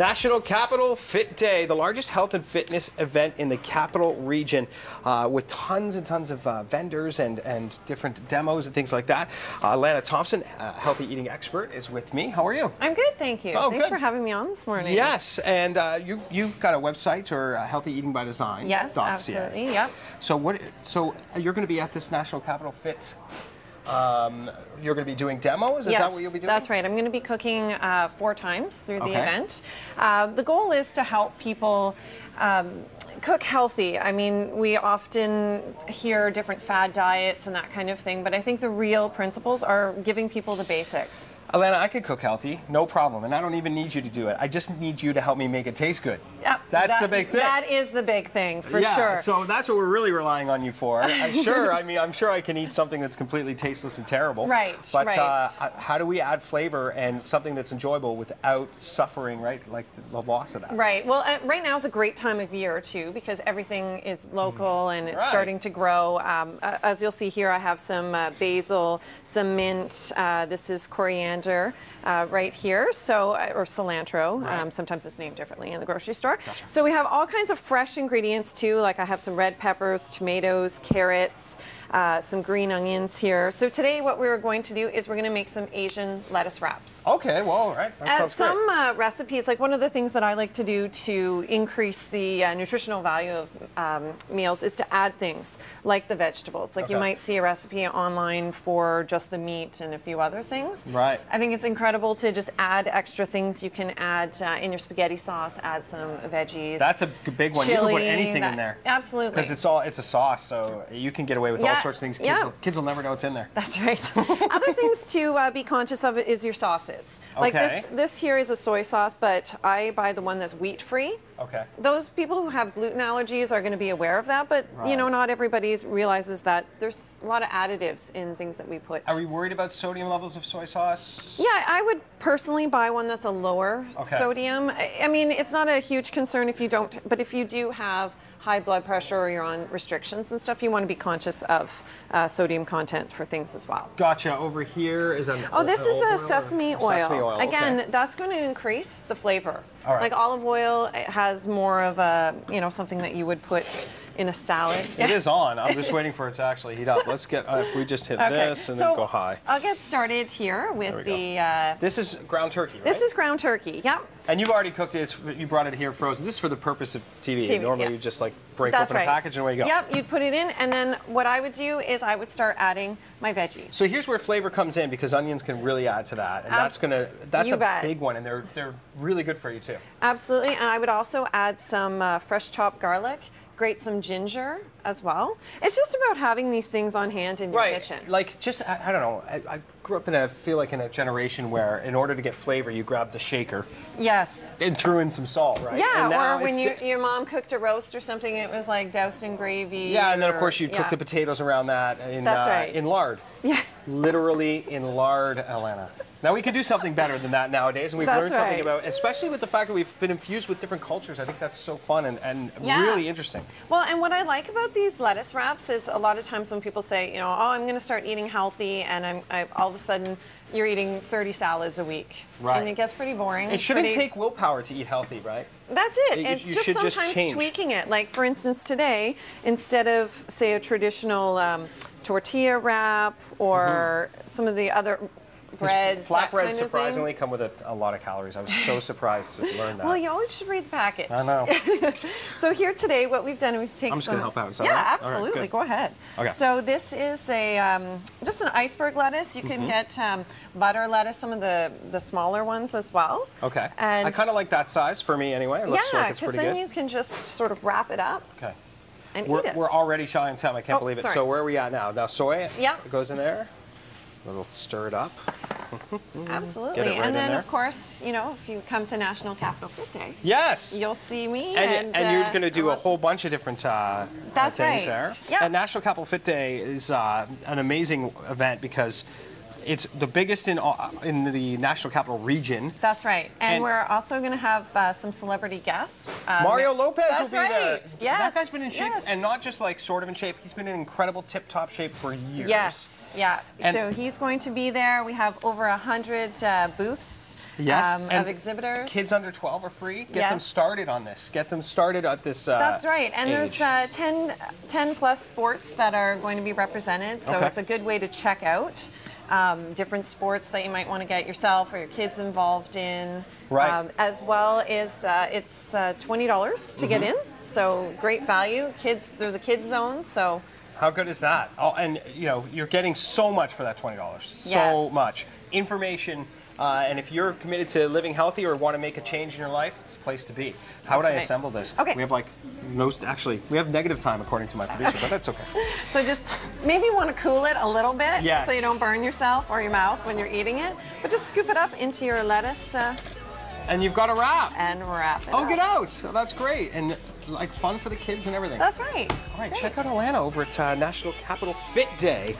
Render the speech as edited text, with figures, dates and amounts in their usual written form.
National Capital Fit Day, the largest health and fitness event in the capital region, with tons and tons of vendors and different demos and things like that. Lana Thompson, healthy eating expert, is with me. How are you? I'm good, thank you. Oh, Thanks good. for having me on this morning. Yes, and you've got a website, or Healthy Eating by Design. Yes, absolutely. Yep. So you're going to be at this National Capital Fit. You're going to be doing demos? Is that what you'll be doing? That's right. I'm going to be cooking 4 times through the event. The goal is to help people cook healthy. I mean, we often hear different fad diets and that kind of thing, but I think the real principles are giving people the basics. Alana, I could cook healthy, no problem, and I don't even need you to do it. I just need you to help me make it taste good. Yep, that's the big thing. That is the big thing, for sure. So that's what we're really relying on you for. I'm sure I can eat something that's completely tasteless and terrible. Right, but right. How do we add flavor and something that's enjoyable without suffering, right, like the loss of that? Right. Well, right now is a great time of year, too, because everything is local and it's starting to grow. As you'll see here, I have some basil, some mint. This is coriander. Right here, or cilantro. Right. Sometimes it's named differently in the grocery store. Gotcha. So we have all kinds of fresh ingredients too. Like I have some red peppers, tomatoes, carrots, some green onions here. So today, what we're going to do is we're going to make some Asian lettuce wraps. Okay, well, all right, that sounds great. Some recipes, like one of the things that I like to do to increase the nutritional value of meals is to add things like the vegetables. Like you might see a recipe online for just the meat and a few other things. Right. I think it's incredible to just add extra things. You can add in your spaghetti sauce, add some veggies. That's a big one. Chili, you can put anything in there. Absolutely. Because it's a sauce, so you can get away with all sorts of things. Kids will never know what's in there. That's right. Other things to be conscious of is your sauces. Like this here is a soy sauce, but I buy the one that's wheat-free. Okay. Those people who have gluten allergies are going to be aware of that, but you know, not everybody realizes that there's a lot of additives in things that we put. Are we worried about sodium levels of soy sauce? Yeah, I would personally buy one that's a lower sodium. I mean, it's not a huge concern if you don't, but if you do have high blood pressure or you're on restrictions and stuff, you want to be conscious of sodium content for things as well. Gotcha. Over here is this is a sesame oil. Sesame oil. Again, that's going to increase the flavor. All right. Like olive oil, it has more of a, something that you would put in a salad. It is on. I'm just waiting for it to actually heat up. Let's get, if we just hit this and then go high. I'll get started here with the... this is ground turkey, right? This is ground turkey, yep. And you've already cooked it. You brought it here frozen. This is for the purpose of TV. Normally you just like break open a package and away you go. Yep, you'd put it in, and then what I would do is I would start adding my veggies. So here's where flavor comes in, because onions can really add to that, and that's a big one, and they're really good for you too. Absolutely, and I would also add some fresh chopped garlic. Grate some ginger as well. It's just about having these things on hand in your kitchen. Like, just, I don't know, I grew up in a generation where in order to get flavor, you grabbed the shaker. Yes. And threw in some salt, right? Yeah, or when your mom cooked a roast or something, it was like doused in gravy. Yeah, and then of course you'd cook the potatoes around that in lard. Yeah. Literally in lard, Alana. Now we can do something better than that nowadays, and we've learned something about, especially with the fact that we've been infused with different cultures. I think that's so fun and really interesting. Well, and what I like about these lettuce wraps is a lot of times when people say, oh, I'm going to start eating healthy, and all of a sudden you're eating 30 salads a week. Right. And it gets pretty boring. It shouldn't take willpower to eat healthy, right? That's it. It's just sometimes tweaking it. Like, for instance, today, instead of, say, a traditional tortilla wrap or some of the other breads, flatbreads surprisingly come with a lot of calories. I was so surprised to learn that. Well, you always should read the package. I know. So here today, what we've done is take I'm just going to help out. Absolutely. Go ahead. Okay. So this is just an iceberg lettuce. You can get butter lettuce, some of the smaller ones as well. Okay. And I kind of like that size for me anyway. It looks like it's pretty good. because then you can just sort of wrap it up. Okay. And eat it. We're already shy on time. I can't believe it. Sorry. So where are we at now? Now soy. Yeah. It goes in there. A little stir it up. Absolutely. Get it right and then, in there. of course, if you come to National Capital Fit Day, yes, you'll see me. And you're going to do a whole bunch of different things there. Yep. And National Capital Fit Day is an amazing event because it's the biggest in the National Capital region. That's right. And we're also going to have some celebrity guests. Mario Lopez will be there. Yes. That guy's been in shape, and not just like sort of in shape. He's been in incredible tip-top shape for years. Yes. Yeah. And so he's going to be there. We have over 100 booths. Yes, of and exhibitors. Kids under 12 are free. Get them Yes. started on this. Get them started at this That's right. And age. there's 10 plus sports that are going to be represented, so Okay. it's a good way to check out different sports that you might want to get yourself or your kids involved in. Right. As well as it's $20 to get in, so great value. Kids, there's a kids zone, so. How good is that? Oh, and you know, you're getting so much for that $20. So Yes. much information. And if you're committed to living healthy or want to make a change in your life, it's a place to be. How would I right. assemble this? Okay. We have like actually, we have negative time according to my producer, but that's okay. So just maybe you want to cool it a little bit, Yes. so you don't burn yourself or your mouth when you're eating it. But just scoop it up into your lettuce And you've got a wrap. and wrap it Oh, up. get out! Oh, that's great, and like fun for the kids and everything. That's right. All right, check out Alana over at National Capital Fit Day.